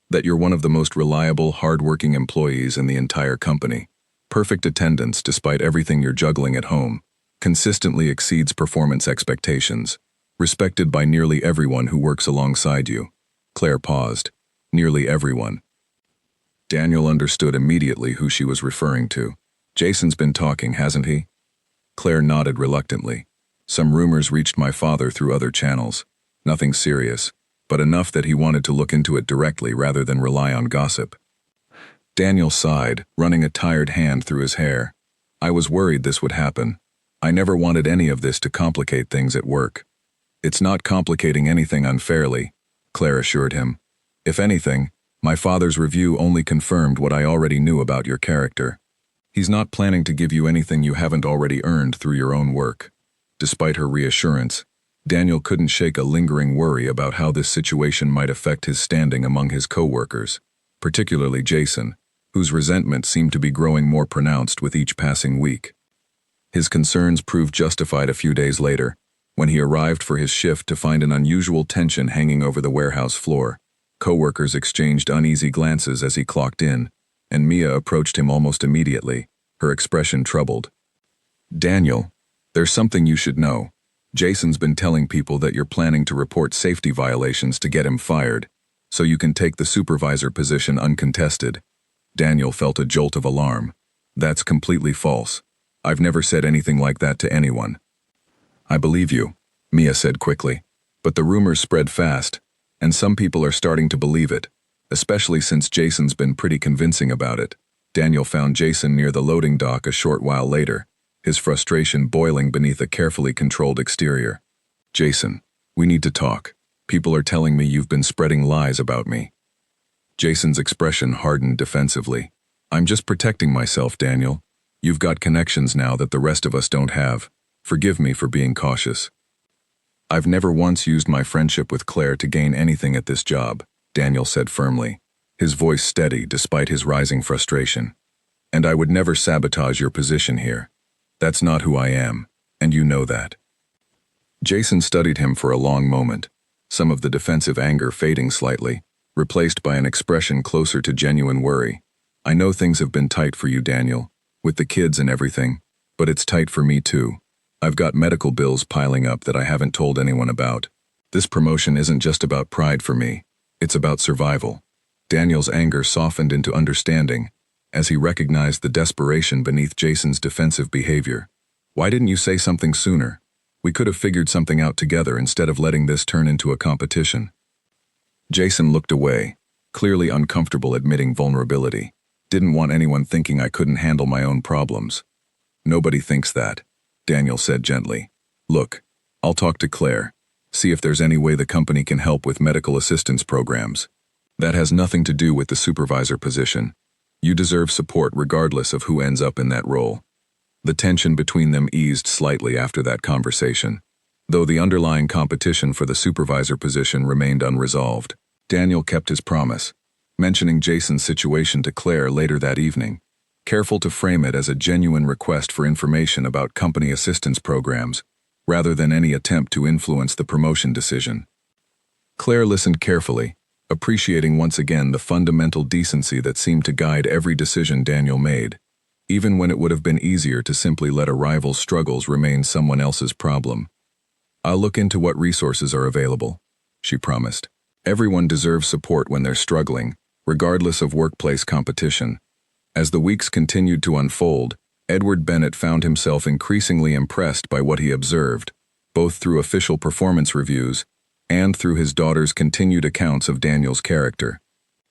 "That you're one of the most reliable, hard-working employees in the entire company. Perfect attendance despite everything you're juggling at home. Consistently exceeds performance expectations. Respected by nearly everyone who works alongside you." Claire paused. Nearly everyone. Daniel understood immediately who she was referring to. "Jason's been talking, hasn't he?" Claire nodded reluctantly. "Some rumors reached my father through other channels. Nothing serious, but enough that he wanted to look into it directly rather than rely on gossip." Daniel sighed, running a tired hand through his hair. "I was worried this would happen. I never wanted any of this to complicate things at work." "It's not complicating anything unfairly," Claire assured him. "If anything, my father's review only confirmed what I already knew about your character. He's not planning to give you anything you haven't already earned through your own work." Despite her reassurance, Daniel couldn't shake a lingering worry about how this situation might affect his standing among his co-workers, particularly Jason, whose resentment seemed to be growing more pronounced with each passing week. His concerns proved justified a few days later, when he arrived for his shift to find an unusual tension hanging over the warehouse floor. Co-workers exchanged uneasy glances as he clocked in, and Mia approached him almost immediately, her expression troubled. "Daniel, there's something you should know. Jason's been telling people that you're planning to report safety violations to get him fired, so you can take the supervisor position uncontested." Daniel felt a jolt of alarm. "That's completely false. I've never said anything like that to anyone." "I believe you," Mia said quickly, "but the rumors spread fast, and some people are starting to believe it, especially since Jason's been pretty convincing about it." Daniel found Jason near the loading dock a short while later, his frustration boiling beneath a carefully controlled exterior. "Jason, we need to talk. People are telling me you've been spreading lies about me." Jason's expression hardened defensively. "I'm just protecting myself, Daniel. You've got connections now that the rest of us don't have. Forgive me for being cautious." "I've never once used my friendship with Claire to gain anything at this job," Daniel said firmly, his voice steady despite his rising frustration. "And I would never sabotage your position here. That's not who I am, and you know that." Jason studied him for a long moment, some of the defensive anger fading slightly, replaced by an expression closer to genuine worry. "I know things have been tight for you, Daniel, with the kids and everything, but it's tight for me too. I've got medical bills piling up that I haven't told anyone about. This promotion isn't just about pride for me, it's about survival." Daniel's anger softened into understanding as he recognized the desperation beneath Jason's defensive behavior. "Why didn't you say something sooner? We could have figured something out together instead of letting this turn into a competition." Jason looked away, clearly uncomfortable admitting vulnerability. Didn't want anyone thinking I couldn't handle my own problems. Nobody thinks that, Daniel said gently. Look, I'll talk to Claire, see if there's any way the company can help with medical assistance programs. That has nothing to do with the supervisor position. You deserve support regardless of who ends up in that role. The tension between them eased slightly after that conversation, though the underlying competition for the supervisor position remained unresolved. Daniel kept his promise, mentioning Jason's situation to Claire later that evening, careful to frame it as a genuine request for information about company assistance programs, rather than any attempt to influence the promotion decision. Claire listened carefully, appreciating once again the fundamental decency that seemed to guide every decision Daniel made, even when it would have been easier to simply let a rival's struggles remain someone else's problem. I'll look into what resources are available, she promised. Everyone deserves support when they're struggling, regardless of workplace competition. As the weeks continued to unfold, Edward Bennett found himself increasingly impressed by what he observed, both through official performance reviews and through his daughter's continued accounts of Daniel's character.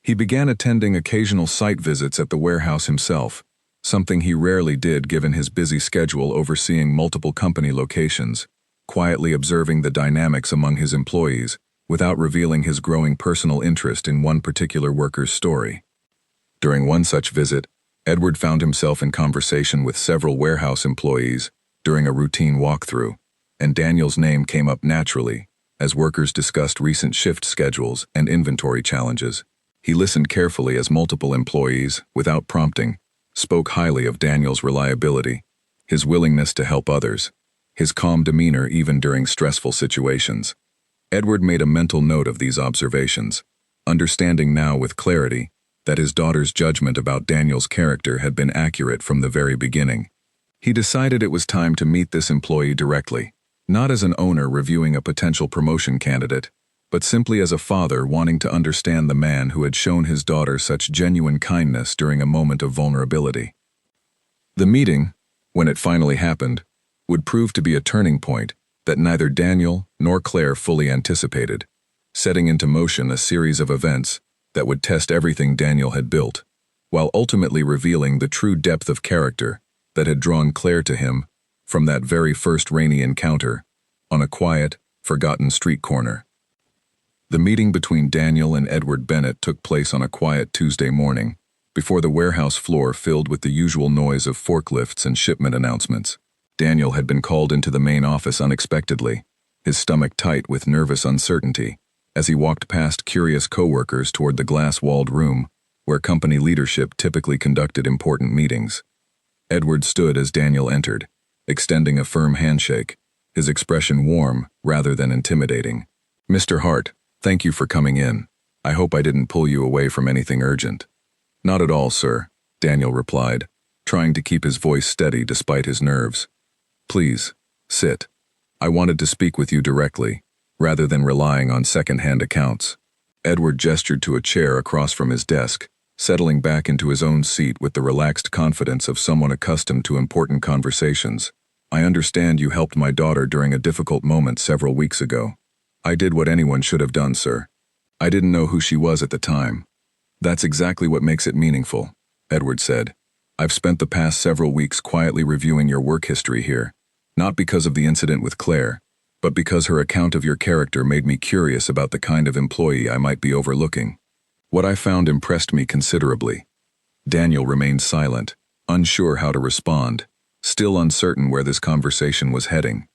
He began attending occasional site visits at the warehouse himself, something he rarely did given his busy schedule overseeing multiple company locations, quietly observing the dynamics among his employees, without revealing his growing personal interest in one particular worker's story. During one such visit, Edward found himself in conversation with several warehouse employees during a routine walkthrough, and Daniel's name came up naturally as workers discussed recent shift schedules and inventory challenges. He listened carefully as multiple employees, without prompting, spoke highly of Daniel's reliability, his willingness to help others, his calm demeanor even during stressful situations. Edward made a mental note of these observations, understanding now with clarity that his daughter's judgment about Daniel's character had been accurate from the very beginning. He decided it was time to meet this employee directly, not as an owner reviewing a potential promotion candidate, but simply as a father wanting to understand the man who had shown his daughter such genuine kindness during a moment of vulnerability. The meeting, when it finally happened, would prove to be a turning point that neither Daniel nor Claire fully anticipated, setting into motion a series of events that would test everything Daniel had built, while ultimately revealing the true depth of character that had drawn Claire to him from that very first rainy encounter on a quiet, forgotten street corner. The meeting between Daniel and Edward Bennett took place on a quiet Tuesday morning, before the warehouse floor filled with the usual noise of forklifts and shipment announcements. Daniel had been called into the main office unexpectedly, his stomach tight with nervous uncertainty, as he walked past curious coworkers toward the glass-walled room where company leadership typically conducted important meetings. Edward stood as Daniel entered, extending a firm handshake, his expression warm rather than intimidating. "Mr. Hart, thank you for coming in. I hope I didn't pull you away from anything urgent." "Not at all, sir," Daniel replied, trying to keep his voice steady despite his nerves. "Please, sit. I wanted to speak with you directly, rather than relying on second-hand accounts." Edward gestured to a chair across from his desk, settling back into his own seat with the relaxed confidence of someone accustomed to important conversations. "I understand you helped my daughter during a difficult moment several weeks ago. I did what anyone should have done, sir. I didn't know who she was at the time." "That's exactly what makes it meaningful," Edward said. "I've spent the past several weeks quietly reviewing your work history here, not because of the incident with Claire, but because her account of your character made me curious about the kind of employee I might be overlooking. What I found impressed me considerably." Daniel remained silent, unsure how to respond, still uncertain where this conversation was heading.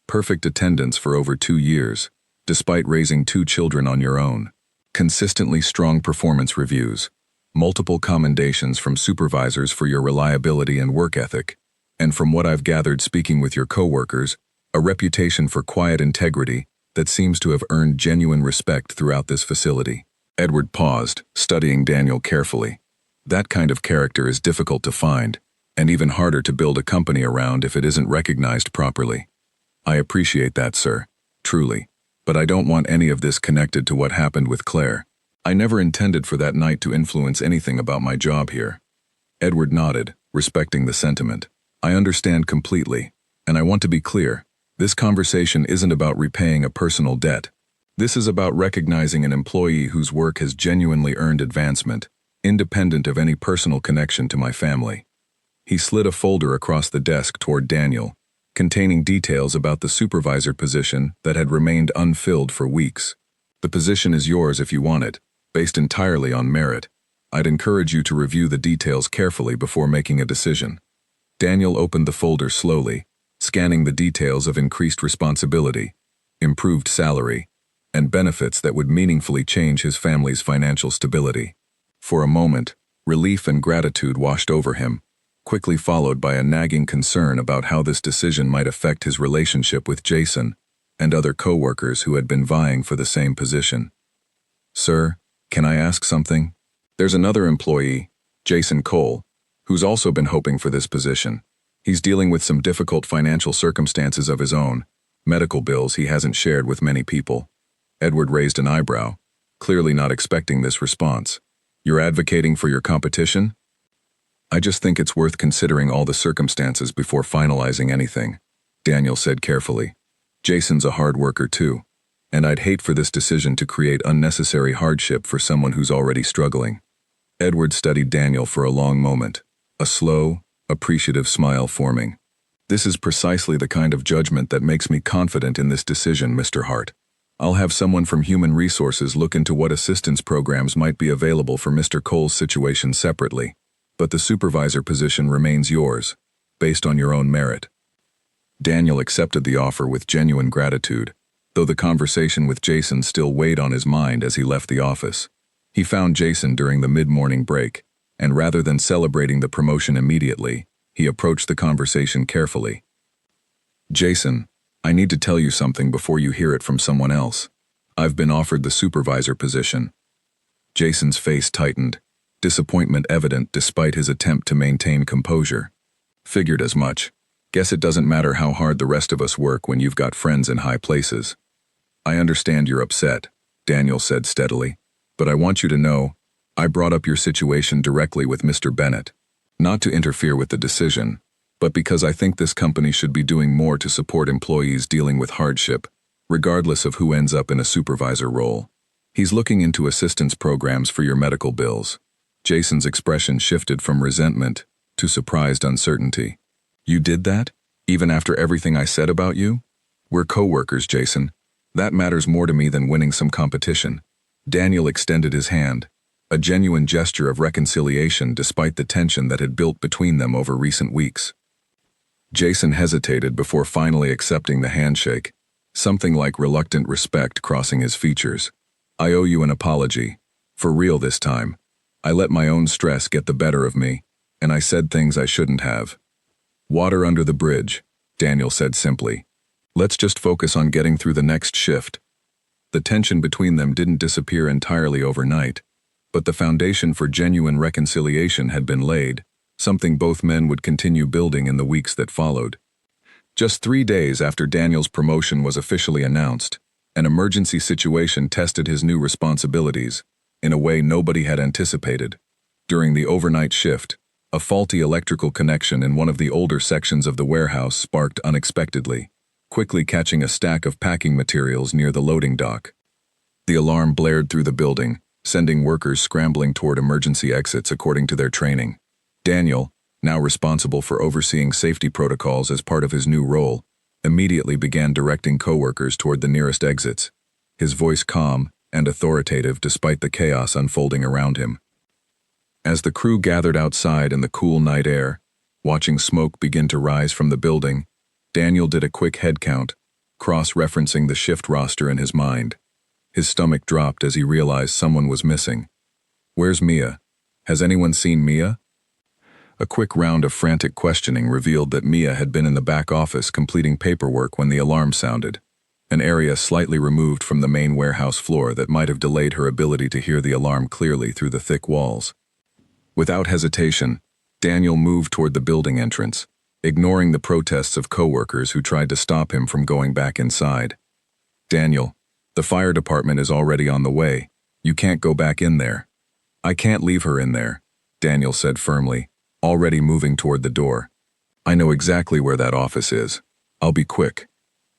Perfect attendance for over 2 years, despite raising 2 children on your own. Consistently strong performance reviews. Multiple commendations from supervisors for your reliability and work ethic. And from what I've gathered speaking with your coworkers, a reputation for quiet integrity that seems to have earned genuine respect throughout this facility. Edward paused, studying Daniel carefully. That kind of character is difficult to find, and even harder to build a company around if it isn't recognized properly. "I appreciate that, sir, truly, but I don't want any of this connected to what happened with Claire. I never intended for that night to influence anything about my job here." Edward nodded, respecting the sentiment. "I understand completely, and I want to be clear. This conversation isn't about repaying a personal debt. This is about recognizing an employee whose work has genuinely earned advancement, independent of any personal connection to my family. He slid a folder across the desk toward Daniel, containing details about the supervisor position that had remained unfilled for weeks. The position is yours if you want it, based entirely on merit. I'd encourage you to review the details carefully before making a decision. Daniel opened the folder slowly, scanning the details of increased responsibility, improved salary, and benefits that would meaningfully change his family's financial stability. For a moment, relief and gratitude washed over him, quickly followed by a nagging concern about how this decision might affect his relationship with Jason and other co-workers who had been vying for the same position. "Sir, can I ask something? There's another employee, Jason Cole, who's also been hoping for this position. He's dealing with some difficult financial circumstances of his own, medical bills he hasn't shared with many people." Edward raised an eyebrow, clearly not expecting this response. "You're advocating for your competition?" "I just think it's worth considering all the circumstances before finalizing anything," Daniel said carefully. "Jason's a hard worker too, and I'd hate for this decision to create unnecessary hardship for someone who's already struggling." Edward studied Daniel for a long moment, a slow, appreciative smile forming. "This is precisely the kind of judgment that makes me confident in this decision, Mr. Hart. I'll have someone from Human Resources look into what assistance programs might be available for Mr. Cole's situation separately, but the supervisor position remains yours, based on your own merit." Daniel accepted the offer with genuine gratitude, though the conversation with Jason still weighed on his mind as he left the office. He found Jason during the mid-morning break, and rather than celebrating the promotion immediately, he approached the conversation carefully. "Jason, I need to tell you something before you hear it from someone else. I've been offered the supervisor position." Jason's face tightened, disappointment evident despite his attempt to maintain composure. "Figured as much. Guess it doesn't matter how hard the rest of us work when you've got friends in high places." "I understand you're upset," Daniel said steadily, "but I want you to know, I brought up your situation directly with Mr. Bennett, not to interfere with the decision, but because I think this company should be doing more to support employees dealing with hardship, regardless of who ends up in a supervisor role. He's looking into assistance programs for your medical bills." Jason's expression shifted from resentment to surprised uncertainty. "You did that? Even after everything I said about you? We're co-workers, Jason. That matters more to me than winning some competition." Daniel extended his hand, a genuine gesture of reconciliation despite the tension that had built between them over recent weeks. Jason hesitated before finally accepting the handshake, something like reluctant respect crossing his features. "I owe you an apology. For real this time. I let my own stress get the better of me, and I said things I shouldn't have." "Water under the bridge," Daniel said simply. "Let's just focus on getting through the next shift." The tension between them didn't disappear entirely overnight, but the foundation for genuine reconciliation had been laid, something both men would continue building in the weeks that followed. Just 3 days after Daniel's promotion was officially announced, an emergency situation tested his new responsibilities in a way nobody had anticipated. During the overnight shift, a faulty electrical connection in one of the older sections of the warehouse sparked unexpectedly, quickly catching a stack of packing materials near the loading dock. The alarm blared through the building, sending workers scrambling toward emergency exits according to their training. Daniel, now responsible for overseeing safety protocols as part of his new role, immediately began directing co-workers toward the nearest exits, his voice calm and authoritative despite the chaos unfolding around him. As the crew gathered outside in the cool night air, watching smoke begin to rise from the building, Daniel did a quick head count, cross-referencing the shift roster in his mind. His stomach dropped as he realized someone was missing. "Where's Mia? Has anyone seen Mia?" A quick round of frantic questioning revealed that Mia had been in the back office completing paperwork when the alarm sounded, an area slightly removed from the main warehouse floor that might have delayed her ability to hear the alarm clearly through the thick walls. Without hesitation, Daniel moved toward the building entrance, ignoring the protests of co-workers who tried to stop him from going back inside. "Daniel, the fire department is already on the way. You can't go back in there." "I can't leave her in there," Daniel said firmly, already moving toward the door. "I know exactly where that office is. I'll be quick."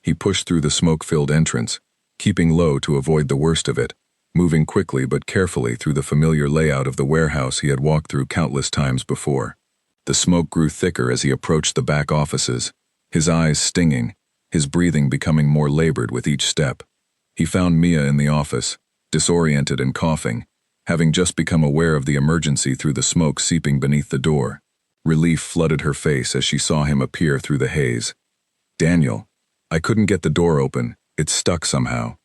He pushed through the smoke-filled entrance, keeping low to avoid the worst of it, moving quickly but carefully through the familiar layout of the warehouse he had walked through countless times before. The smoke grew thicker as he approached the back offices, his eyes stinging, his breathing becoming more labored with each step. He found Mia in the office, disoriented and coughing, having just become aware of the emergency through the smoke seeping beneath the door. Relief flooded her face as she saw him appear through the haze. "Daniel, I couldn't get the door open, it's stuck somehow."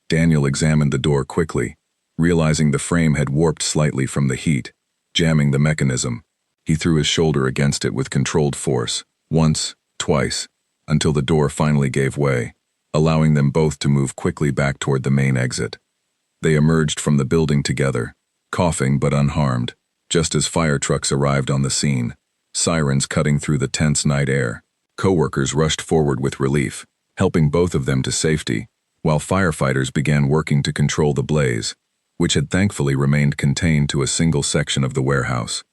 Daniel examined the door quickly, realizing the frame had warped slightly from the heat, jamming the mechanism. He threw his shoulder against it with controlled force, once, twice, until the door finally gave way, allowing them both to move quickly back toward the main exit. They emerged from the building together, coughing but unharmed, just as fire trucks arrived on the scene, sirens cutting through the tense night air. Coworkers rushed forward with relief, helping both of them to safety, while firefighters began working to control the blaze, which had thankfully remained contained to a single section of the warehouse.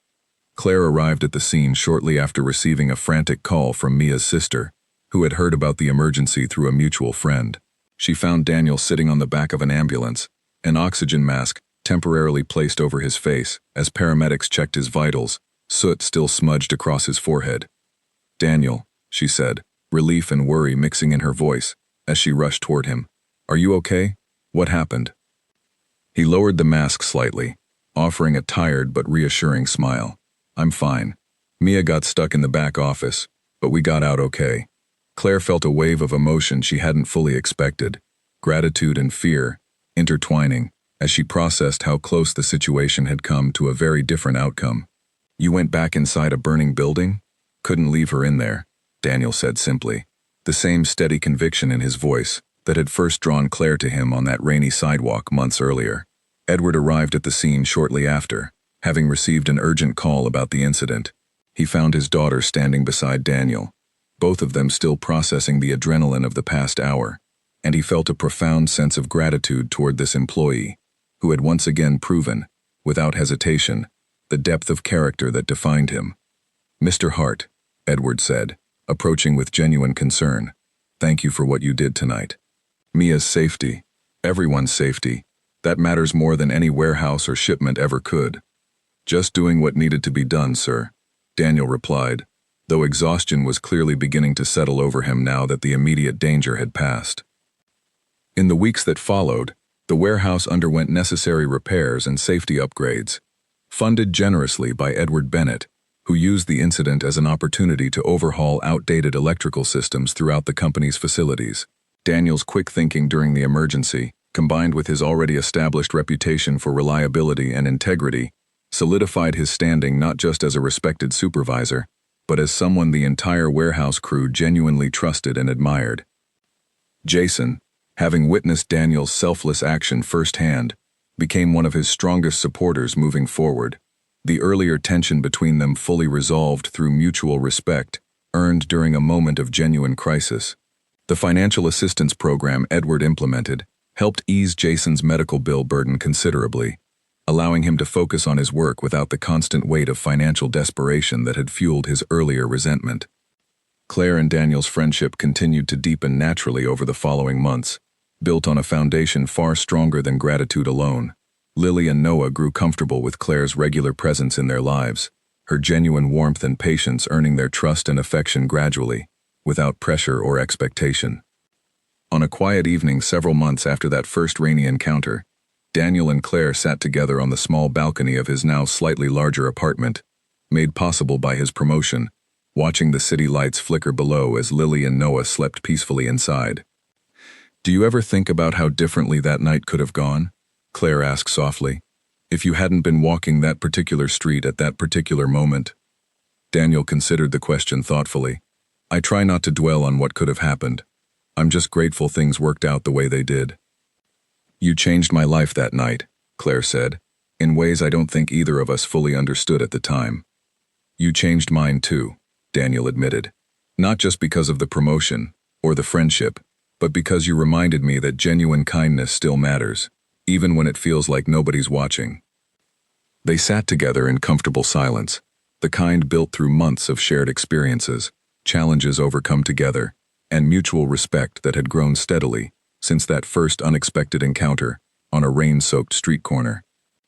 Claire arrived at the scene shortly after receiving a frantic call from Mia's sister, who had heard about the emergency through a mutual friend. She found Daniel sitting on the back of an ambulance, an oxygen mask temporarily placed over his face as paramedics checked his vitals, soot still smudged across his forehead. "Daniel," she said, relief and worry mixing in her voice, as she rushed toward him. "Are you okay? What happened?" He lowered the mask slightly, offering a tired but reassuring smile. "I'm fine. Mia got stuck in the back office, but we got out okay." Claire felt a wave of emotion she hadn't fully expected, gratitude and fear, intertwining, as she processed how close the situation had come to a very different outcome. "You went back inside a burning building? Couldn't leave her in there," Daniel said simply, the same steady conviction in his voice that had first drawn Claire to him on that rainy sidewalk months earlier. Edward arrived at the scene shortly after, having received an urgent call about the incident. He found his daughter standing beside Daniel, both of them still processing the adrenaline of the past hour, and he felt a profound sense of gratitude toward this employee, who had once again proven, without hesitation, the depth of character that defined him. "Mr. Hart," Edward said, approaching with genuine concern, "thank you for what you did tonight. Mia's safety, everyone's safety, that matters more than any warehouse or shipment ever could." "Just doing what needed to be done, sir," Daniel replied, though exhaustion was clearly beginning to settle over him now that the immediate danger had passed. In the weeks that followed, the warehouse underwent necessary repairs and safety upgrades, funded generously by Edward Bennett, who used the incident as an opportunity to overhaul outdated electrical systems throughout the company's facilities. Daniel's quick thinking during the emergency, combined with his already established reputation for reliability and integrity, solidified his standing not just as a respected supervisor, but as someone the entire warehouse crew genuinely trusted and admired. Jason, having witnessed Daniel's selfless action firsthand, became one of his strongest supporters moving forward. The earlier tension between them fully resolved through mutual respect, earned during a moment of genuine crisis. The financial assistance program Edward implemented helped ease Jason's medical bill burden considerably, allowing him to focus on his work without the constant weight of financial desperation that had fueled his earlier resentment. Claire and Daniel's friendship continued to deepen naturally over the following months, built on a foundation far stronger than gratitude alone. Lily and Noah grew comfortable with Claire's regular presence in their lives, her genuine warmth and patience earning their trust and affection gradually, without pressure or expectation. On a quiet evening several months after that first rainy encounter, Daniel and Claire sat together on the small balcony of his now slightly larger apartment, made possible by his promotion, watching the city lights flicker below as Lily and Noah slept peacefully inside. "Do you ever think about how differently that night could have gone?" Claire asked softly. "If you hadn't been walking that particular street at that particular moment?" Daniel considered the question thoughtfully. "I try not to dwell on what could have happened. I'm just grateful things worked out the way they did." "You changed my life that night," Claire said, in ways I don't think either of us fully understood at the time. "You changed mine too," Daniel admitted. "Not just because of the promotion, or the friendship, but because you reminded me that genuine kindness still matters, even when it feels like nobody's watching." They sat together in comfortable silence, the kind built through months of shared experiences, challenges overcome together, and mutual respect that had grown steadily since that first unexpected encounter on a rain-soaked street corner.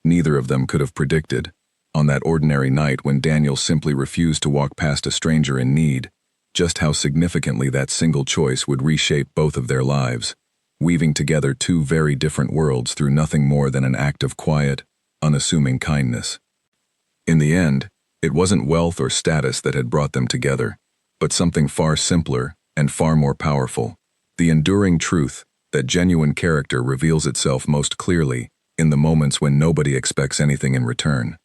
Neither of them could have predicted, on that ordinary night when Daniel simply refused to walk past a stranger in need, just how significantly that single choice would reshape both of their lives, weaving together two very different worlds through nothing more than an act of quiet, unassuming kindness. In the end, it wasn't wealth or status that had brought them together, but something far simpler and far more powerful: the enduring truth that genuine character reveals itself most clearly in the moments when nobody expects anything in return.